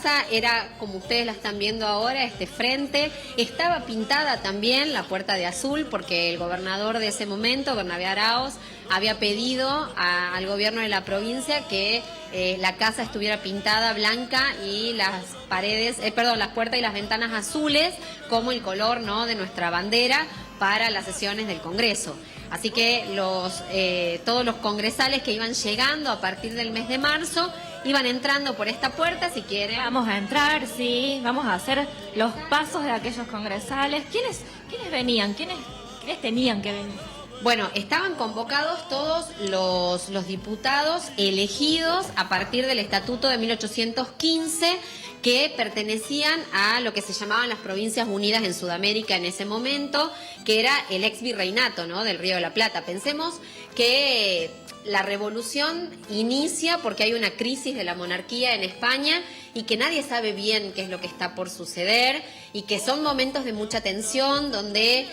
casa era como ustedes la están viendo ahora, este frente. Estaba pintada también la puerta de azul porque el gobernador de ese momento, Bernabé Araoz, había pedido al gobierno de la provincia que la casa estuviera pintada blanca y las paredes, las puertas y las ventanas azules, como el color, ¿no?, de nuestra bandera para las sesiones del Congreso. Así que todos los congresales que iban llegando a partir del mes de marzo iban entrando por esta puerta, si quieren. Vamos a entrar, sí, vamos a hacer los pasos de aquellos congresales. ¿Quiénes venían? ¿Quiénes tenían que venir? Bueno, estaban convocados todos los diputados elegidos a partir del Estatuto de 1815, que pertenecían a lo que se llamaban las Provincias Unidas en Sudamérica en ese momento, que era el ex virreinato, ¿no?, del Río de la Plata. Pensemos que la revolución inicia porque hay una crisis de la monarquía en España y que nadie sabe bien qué es lo que está por suceder, y que son momentos de mucha tensión donde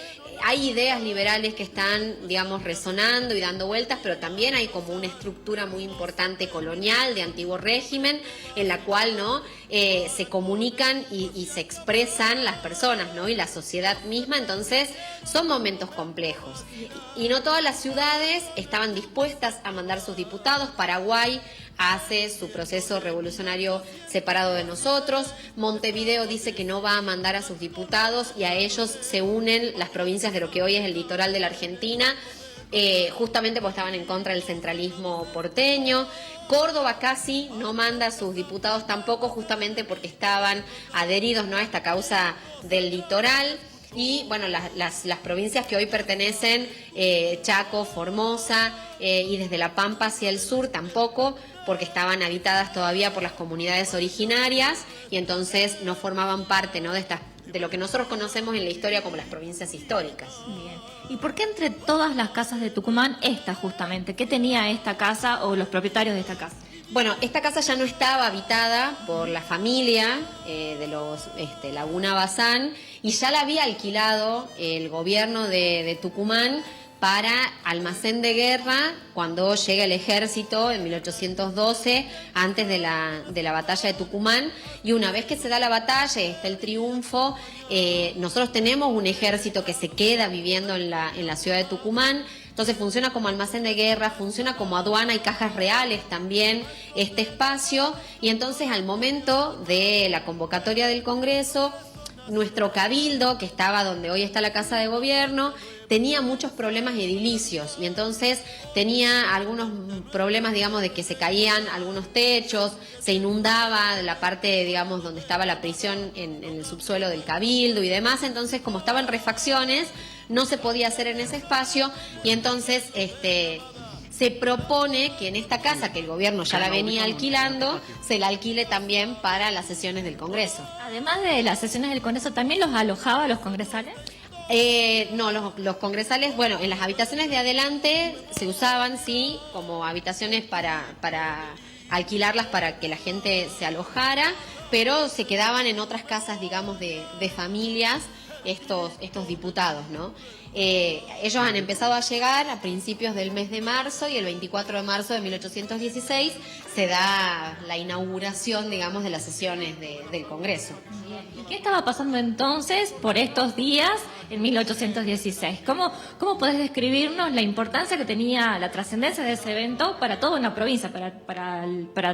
hay ideas liberales que están, digamos, resonando y dando vueltas, pero también hay como una estructura muy importante colonial de antiguo régimen en la cual, ¿no?, se comunican y se expresan las personas, ¿no?, y la sociedad misma. Entonces son momentos complejos y no todas las ciudades estaban dispuestas a mandar sus diputados. Paraguay hace su proceso revolucionario separado de nosotros. Montevideo dice que no va a mandar a sus diputados y a ellos se unen las provincias de lo que hoy es el litoral de la Argentina, justamente porque estaban en contra del centralismo porteño. Córdoba casi no manda a sus diputados tampoco, justamente porque estaban adheridos, ¿no?, a esta causa del litoral. Y bueno, las provincias que hoy pertenecen, Chaco, Formosa, y desde La Pampa hacia el sur tampoco, porque estaban habitadas todavía por las comunidades originarias y entonces no formaban parte, ¿no?, de lo que nosotros conocemos en la historia como las provincias históricas. Bien. ¿Y por qué entre todas las casas de Tucumán esta justamente? ¿Qué tenía esta casa o los propietarios de esta casa? Bueno, esta casa ya no estaba habitada por la familia de los Laguna Bazán, y ya la había alquilado el gobierno de Tucumán para almacén de guerra cuando llega el ejército en 1812, antes de la batalla de Tucumán. Y una vez que se da la batalla y está el triunfo, nosotros tenemos un ejército que se queda viviendo en la ciudad de Tucumán. Entonces funciona como almacén de guerra, funciona como aduana y cajas reales también este espacio. Y entonces al momento de la convocatoria del Congreso, nuestro cabildo, que estaba donde hoy está la Casa de Gobierno, tenía muchos problemas edilicios y entonces tenía algunos problemas, digamos, de que se caían algunos techos, se inundaba la parte, digamos, donde estaba la prisión en el subsuelo del cabildo y demás. Entonces, como estaban refacciones, no se podía hacer en ese espacio y entonces se propone que en esta casa, que el gobierno ya la venía alquilando, se la alquile también para las sesiones del Congreso. Además de las sesiones del Congreso, ¿también los alojaba a los congresales? No, los congresales, bueno, en las habitaciones de adelante se usaban, sí, como habitaciones para alquilarlas para que la gente se alojara, pero se quedaban en otras casas, digamos, de familias estos diputados, ¿no? Ellos han empezado a llegar a principios del mes de marzo y el 24 de marzo de 1816 se da la inauguración, digamos, de las sesiones del Congreso. ¿Y qué estaba pasando entonces por estos días en 1816? ¿Cómo podés describirnos la importancia que tenía, la trascendencia de ese evento para toda una provincia, para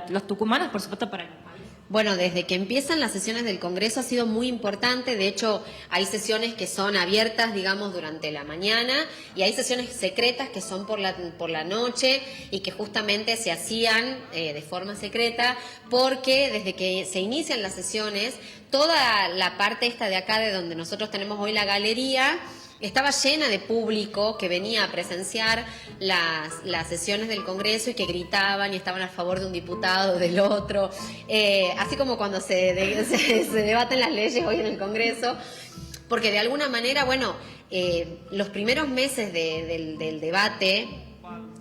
los tucumanos, por supuesto, para el país? Bueno, desde que empiezan las sesiones del Congreso ha sido muy importante. De hecho, hay sesiones que son abiertas, digamos, durante la mañana, y hay sesiones secretas que son por la noche y que justamente se hacían de forma secreta, porque desde que se inician las sesiones, toda la parte esta de acá, de donde nosotros tenemos hoy la galería, estaba llena de público que venía a presenciar las sesiones del Congreso y que gritaban y estaban a favor de un diputado o del otro, así como cuando se debaten las leyes hoy en el Congreso, porque de alguna manera, bueno, los primeros meses del debate,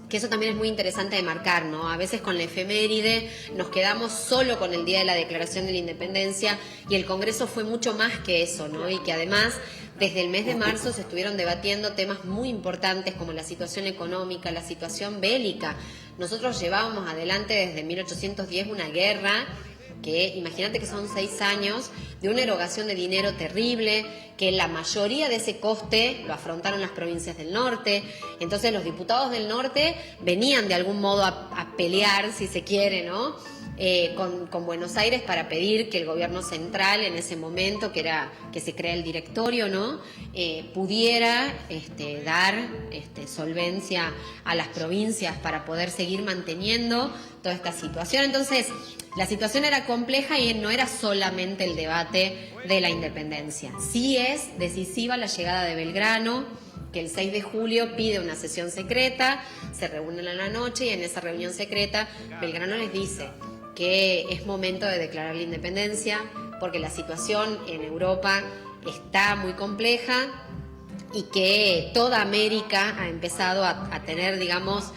que eso también es muy interesante de marcar, ¿no? A veces con la efeméride nos quedamos solo con el día de la Declaración de la Independencia, y el Congreso fue mucho más que eso, ¿no? Y que además desde el mes de marzo se estuvieron debatiendo temas muy importantes como la situación económica, la situación bélica. Nosotros llevábamos adelante desde 1810 una guerra que imagínate que son 6 años de una erogación de dinero terrible, que la mayoría de ese coste lo afrontaron las provincias del norte. Entonces los diputados del norte venían de algún modo a pelear, si se quiere, ¿no? Con Buenos Aires para pedir que el gobierno central en ese momento, que era que se crea el directorio, ¿no? Pudiera dar solvencia a las provincias para poder seguir manteniendo toda esta situación. Entonces, la situación era compleja y no era solamente el debate de la independencia. Sí es decisiva la llegada de Belgrano, que el 6 de julio pide una sesión secreta, se reúnen a la noche y en esa reunión secreta Belgrano les dice que es momento de declarar la independencia porque la situación en Europa está muy compleja y que toda América ha empezado a tener, digamos,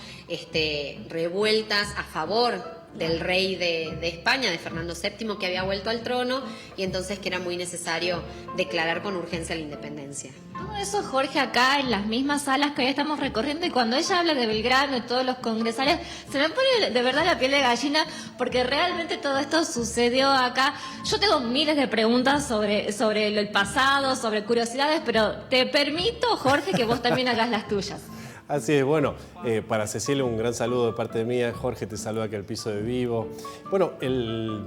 revueltas a favor del rey de España, de Fernando VII, que había vuelto al trono, y entonces que era muy necesario declarar con urgencia la independencia. Todo eso, Jorge, acá en las mismas salas que hoy estamos recorriendo, y cuando ella habla de Belgrano y todos los congresales, se me pone de verdad la piel de gallina, porque realmente todo esto sucedió acá. Yo tengo miles de preguntas sobre el pasado, sobre curiosidades, pero te permito, Jorge, que vos también hagas las tuyas. Así es, bueno, para Cecilia un gran saludo de parte mía. Jorge te saluda aquí al piso de Vivo. Bueno, el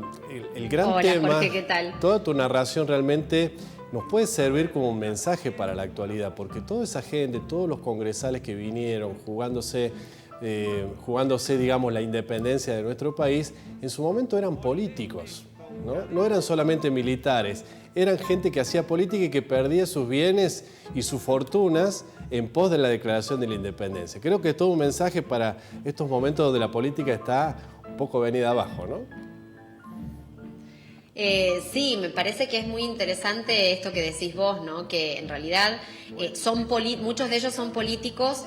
gran Hola, tema, Jorge, ¿qué tal? Toda tu narración realmente nos puede servir como un mensaje para la actualidad, porque toda esa gente, todos los congresales que vinieron jugándose, digamos, la independencia de nuestro país, en su momento eran políticos, ¿no? No eran solamente militares, eran gente que hacía política y que perdía sus bienes y sus fortunas en pos de la declaración de la independencia. Creo que es todo un mensaje para estos momentos donde la política está un poco venida abajo, ¿no? Sí, me parece que es muy interesante esto que decís vos, ¿no? Que en realidad muchos de ellos son políticos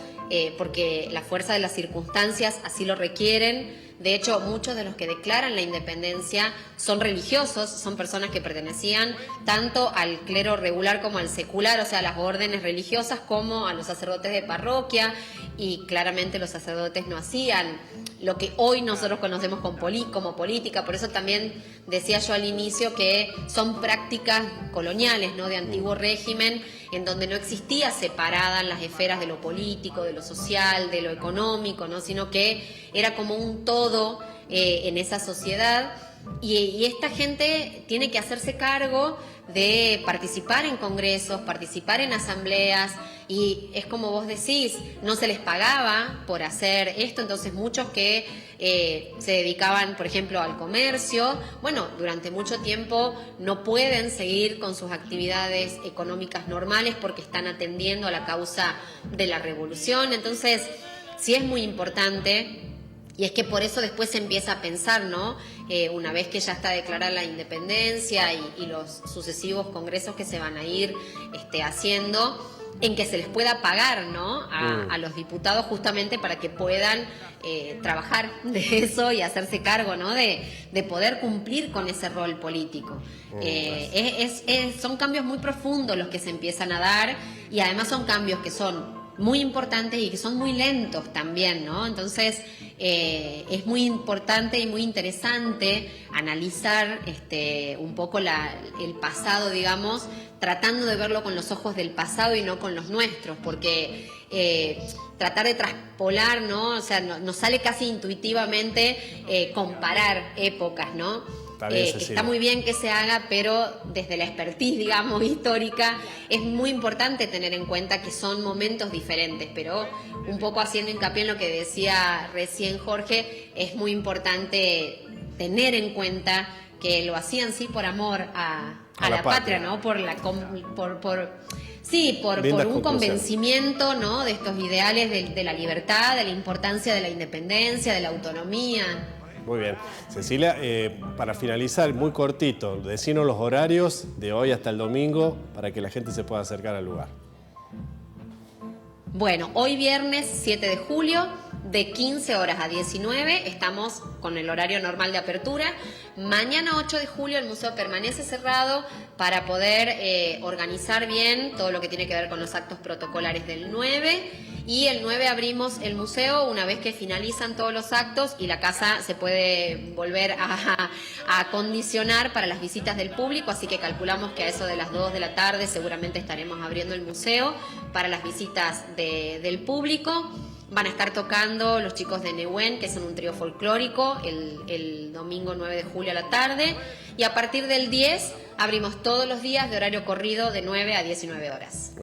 porque la fuerza de las circunstancias así lo requieren. De hecho, muchos de los que declaran la independencia son religiosos, son personas que pertenecían tanto al clero regular como al secular, o sea, a las órdenes religiosas como a los sacerdotes de parroquia, y claramente los sacerdotes no hacían lo que hoy nosotros conocemos como política. Por eso también decía yo al inicio que son prácticas coloniales, ¿no? De antiguo régimen, en donde no existía separada las esferas de lo político, de lo social, de lo económico, ¿no? Sino que era como un todo en esa sociedad, y esta gente tiene que hacerse cargo de participar en congresos, participar en asambleas, y es como vos decís, no se les pagaba por hacer esto. Entonces muchos que se dedicaban, por ejemplo, al comercio, bueno, durante mucho tiempo no pueden seguir con sus actividades económicas normales porque están atendiendo a la causa de la revolución. Entonces sí es muy importante. Y es que por eso después se empieza a pensar, ¿no? Una vez que ya está declarada la independencia y los sucesivos congresos que se van a ir haciendo, en que se les pueda pagar, ¿no? A los diputados, justamente para que puedan trabajar de eso y hacerse cargo, ¿no? De poder cumplir con ese rol político. Son cambios muy profundos los que se empiezan a dar, y además son cambios que son muy importantes y que son muy lentos también, ¿no? Entonces es muy importante y muy interesante analizar un poco el pasado, digamos, tratando de verlo con los ojos del pasado y no con los nuestros, porque tratar de traspolar, ¿no? O sea, nos sale casi intuitivamente comparar épocas, ¿no? Que está muy bien que se haga, pero desde la expertise, digamos, histórica, es muy importante tener en cuenta que son momentos diferentes. Pero un poco haciendo hincapié en lo que decía recién Jorge, es muy importante tener en cuenta que lo hacían sí por amor a la patria, ¿no? Por un convencimiento, ¿no? De estos ideales de la libertad, de la importancia de la independencia, de la autonomía. Muy bien. Cecilia, para finalizar, muy cortito, decinos los horarios de hoy hasta el domingo para que la gente se pueda acercar al lugar. Bueno, hoy viernes 7 de julio, de 15 horas a 19, estamos con el horario normal de apertura. Mañana 8 de julio el museo permanece cerrado para poder organizar bien todo lo que tiene que ver con los actos protocolares del 9. Y el 9 abrimos el museo una vez que finalizan todos los actos y la casa se puede volver a acondicionar para las visitas del público, así que calculamos que a eso de las 2 de la tarde seguramente estaremos abriendo el museo para las visitas del público. Van a estar tocando los chicos de Nehuen, que son un trío folclórico, el domingo 9 de julio a la tarde. Y a partir del 10 abrimos todos los días de horario corrido de 9 a 19 horas.